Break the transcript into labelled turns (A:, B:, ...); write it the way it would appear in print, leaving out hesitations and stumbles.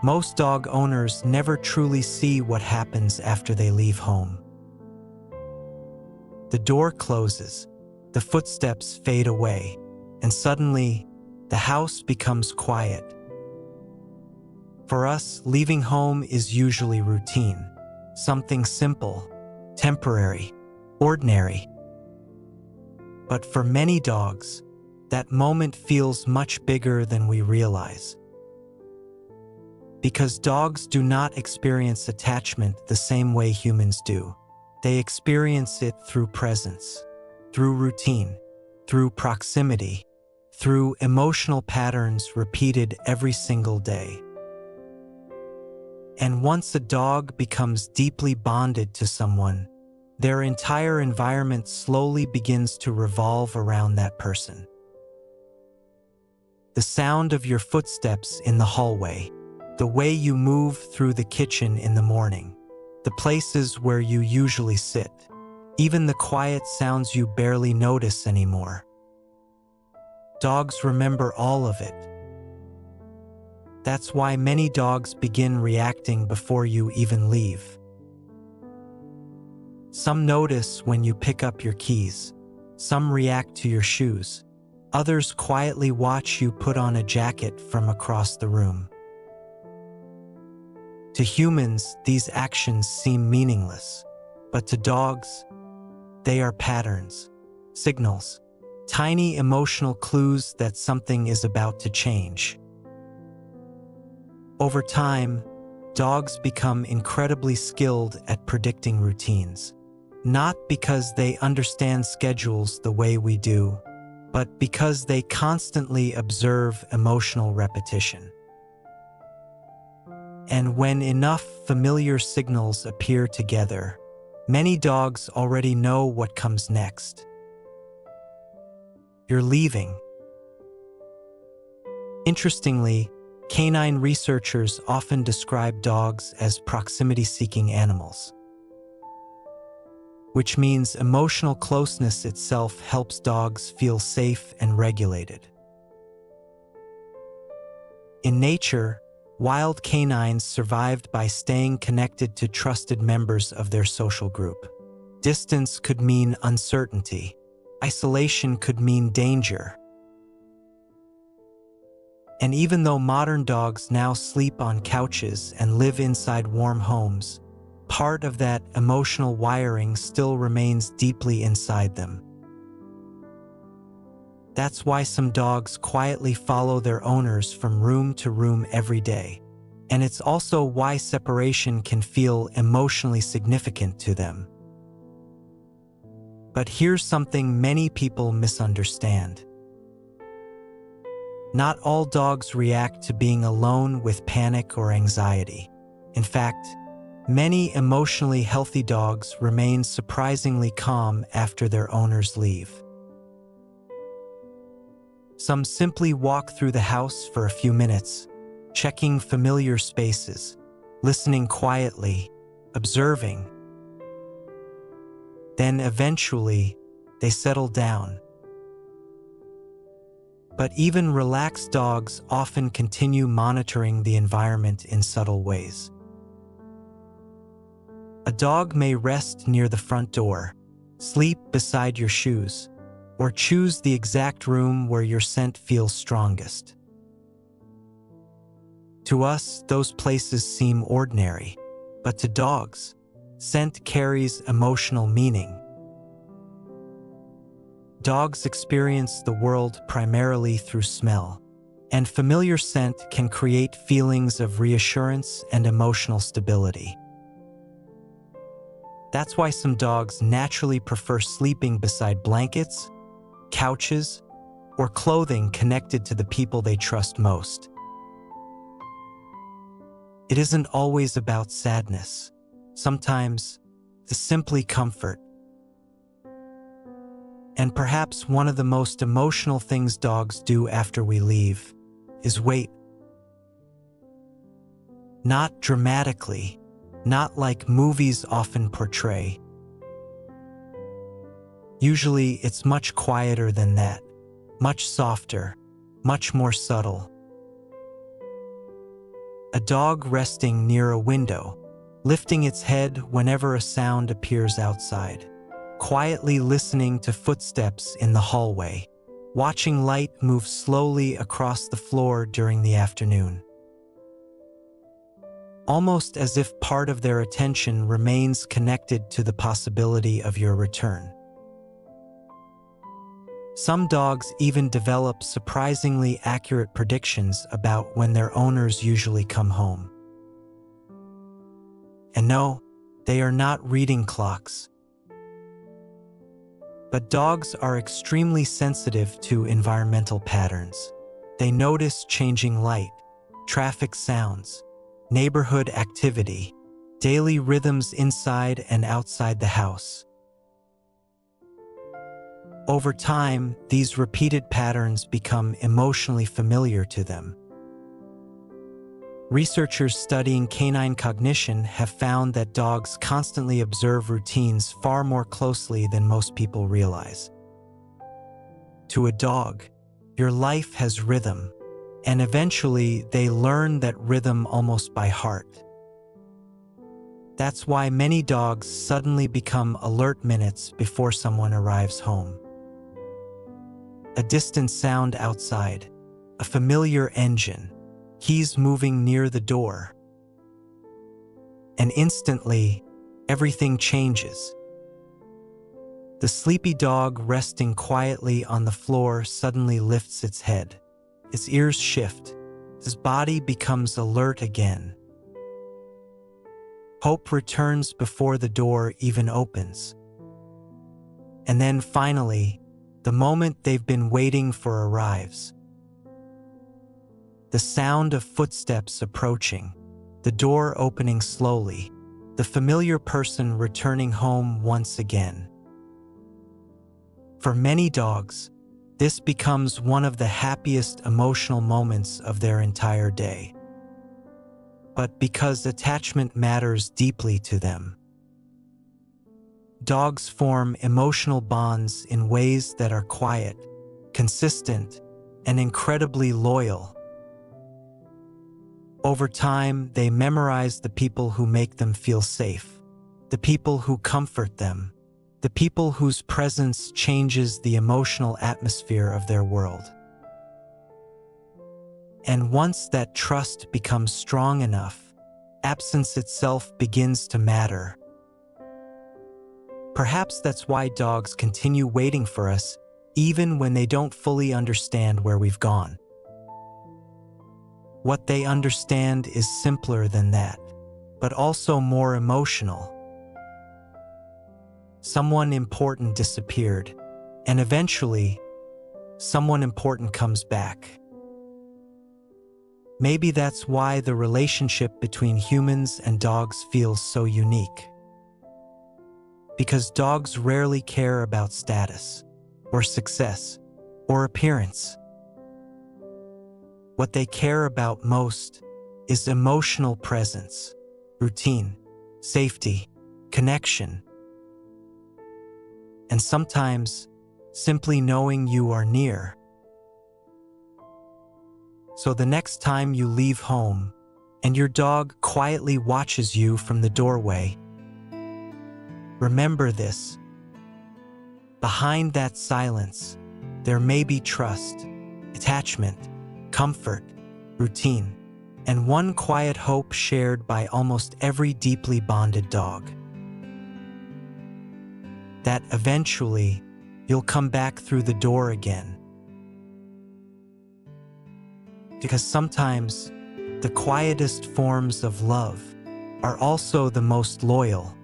A: Most dog owners never truly see what happens after they leave home. The door closes, the footsteps fade away, and suddenly, the house becomes quiet. For us, leaving home is usually routine, something simple, temporary, ordinary. But for many dogs, that moment feels much bigger than we realize. Because dogs do not experience attachment the same way humans do. They experience it through presence, through routine, through proximity, through emotional patterns repeated every single day. And once a dog becomes deeply bonded to someone, their entire environment slowly begins to revolve around that person. The sound of your footsteps in the hallway, the way you move through the kitchen in the morning, the places where you usually sit, even the quiet sounds you barely notice anymore. Dogs remember all of it. That's why many dogs begin reacting before you even leave. Some notice when you pick up your keys. Some react to your shoes. Others quietly watch you put on a jacket from across the room. To humans, these actions seem meaningless, but to dogs, they are patterns, signals, tiny emotional clues that something is about to change. Over time, dogs become incredibly skilled at predicting routines, not because they understand schedules the way we do, but because they constantly observe emotional repetition. And when enough familiar signals appear together, many dogs already know what comes next. You're leaving. Interestingly, canine researchers often describe dogs as proximity-seeking animals, which means emotional closeness itself helps dogs feel safe and regulated. In nature, wild canines survived by staying connected to trusted members of their social group. Distance could mean uncertainty. Isolation could mean danger. And even though modern dogs now sleep on couches and live inside warm homes, part of that emotional wiring still remains deeply inside them. That's why some dogs quietly follow their owners from room to room every day. And it's also why separation can feel emotionally significant to them. But here's something many people misunderstand. Not all dogs react to being alone with panic or anxiety. In fact, many emotionally healthy dogs remain surprisingly calm after their owners leave. Some simply walk through the house for a few minutes, checking familiar spaces, listening quietly, observing. Then eventually, they settle down. But even relaxed dogs often continue monitoring the environment in subtle ways. A dog may rest near the front door, sleep beside your shoes, or choose the exact room where your scent feels strongest. To us, those places seem ordinary, but to dogs, scent carries emotional meaning. Dogs experience the world primarily through smell, and familiar scent can create feelings of reassurance and emotional stability. That's why some dogs naturally prefer sleeping beside blankets, couches, or clothing connected to the people they trust most. It isn't always about sadness. Sometimes it's simply comfort. And perhaps one of the most emotional things dogs do after we leave is wait. Not dramatically, not like movies often portray. Usually it's much quieter than that, much softer, much more subtle. A dog resting near a window, lifting its head whenever a sound appears outside, quietly listening to footsteps in the hallway, watching light move slowly across the floor during the afternoon. Almost as if part of their attention remains connected to the possibility of your return. Some dogs even develop surprisingly accurate predictions about when their owners usually come home. And no, they are not reading clocks. But dogs are extremely sensitive to environmental patterns. They notice changing light, traffic sounds, neighborhood activity, daily rhythms inside and outside the house. Over time, these repeated patterns become emotionally familiar to them. Researchers studying canine cognition have found that dogs constantly observe routines far more closely than most people realize. To a dog, your life has rhythm, and eventually they learn that rhythm almost by heart. That's why many dogs suddenly become alert minutes before someone arrives home. A distant sound outside, a familiar engine, keys moving near the door. And instantly, everything changes. The sleepy dog resting quietly on the floor suddenly lifts its head. Its ears shift. His body becomes alert again. Hope returns before the door even opens. And then finally, the moment they've been waiting for arrives. The sound of footsteps approaching, the door opening slowly, the familiar person returning home once again. For many dogs, this becomes one of the happiest emotional moments of their entire day. But because attachment matters deeply to them, dogs form emotional bonds in ways that are quiet, consistent, and incredibly loyal. Over time, they memorize the people who make them feel safe, the people who comfort them, the people whose presence changes the emotional atmosphere of their world. And once that trust becomes strong enough, absence itself begins to matter. Perhaps that's why dogs continue waiting for us, even when they don't fully understand where we've gone. What they understand is simpler than that, but also more emotional. Someone important disappeared, and eventually, someone important comes back. Maybe that's why the relationship between humans and dogs feels so unique. Because dogs rarely care about status, or success, or appearance. What they care about most is emotional presence, routine, safety, connection, and sometimes simply knowing you are near. So the next time you leave home and your dog quietly watches you from the doorway, remember this. Behind that silence, there may be trust, attachment, comfort, routine, and one quiet hope shared by almost every deeply bonded dog. That eventually, you'll come back through the door again. Because sometimes, the quietest forms of love are also the most loyal.